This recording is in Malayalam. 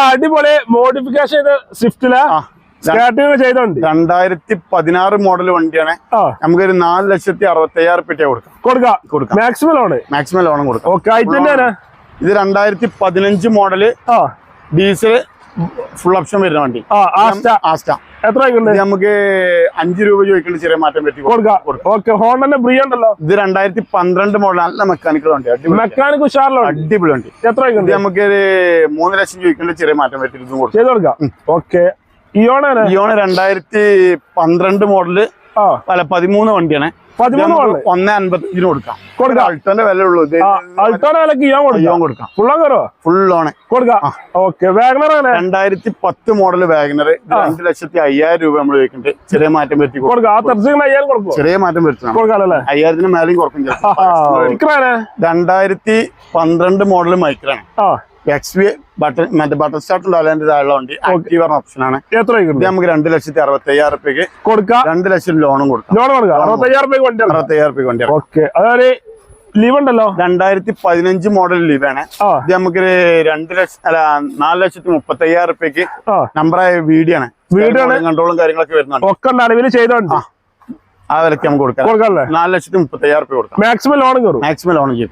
അടിപൊളി മോഡിഫിക്കേഷൻ ചെയ്ത സ്വിഫ്റ്റില് സ്റ്റാർട്ടിങ് ചെയ്തോണ്ട് 2016 മോഡൽ വണ്ടിയാണ്. നമുക്കൊരു 4,60,000 കൊടുക്കാം. മാക്സിമം ലോണും കൊടുക്കാം. ഇത് 2015 മോഡല് ഡീസൽ ഫുൾ ഓപ്ഷൻ വരുന്ന വണ്ടി. ആസ്റ്റ എത്ര നമുക്ക് 5 രൂപ ചോദിക്കേണ്ട ചെറിയ മാറ്റം പറ്റി ഉണ്ടല്ലോ. ഇത് 2012 മോഡൽ നല്ല മെക്കാനിക്കൽ വണ്ടി. അടിപൊളി വണ്ടി. എത്ര നമുക്ക് 3 ലക്ഷം ചോദിക്കേണ്ട ചെറിയ മാറ്റം പറ്റി ചെയ്ത് കൊടുക്കാം. ഇയോണ് 2012 മോഡല് 13 വണ്ടിയാണ്. 1,55 കൊടുക്കാം. അൾട്ടോന്റെ വില ഉള്ളൂ. അൾട്ടോന്റെ വിലക്ക് കൊടുക്കാം. ഫുൾ ലോണ് കൊടുക്കാം. 2010 മോഡൽ വാഗനർ 2,05,000 രൂപ നമ്മൾ ചോദിക്കുന്നുണ്ട്. ചെറിയ മാറ്റം വരുത്തി ചെറിയ മാറ്റം വരുത്തണം. 5,000 മേലെയും കുറക്കും. 2012 മോഡൽ മൈക്രാണ്. ബട്ടൺ സ്റ്റാർട്ട് ഉണ്ടാവില്ല വണ്ടി. ആക്റ്റീവ് പറഞ്ഞ ഓപ്ഷൻ ആണ്. നമുക്ക് 2,60,000 കൊടുക്കാം. 2 ലക്ഷം ലോണും കൊടുക്കാം. 65,000 വണ്ടി. ലീവ് ഉണ്ടല്ലോ. 2015 മോഡൽ ലീവാണ്. ഇത് നമുക്ക് 4,30,000 നമ്പറായ വീഡിയോ ആണ്. കൺട്രോളും കാര്യങ്ങളൊക്കെ വരുന്നുണ്ട്. ഒക്കെ നിലവിൽ ചെയ്തോണ്ട് ആ വിലക്ക് നമുക്ക് കൊടുക്കാം. 4,30,000 കൊടുക്കാം. മാക്സിമം ലോണും ചെയ്യും.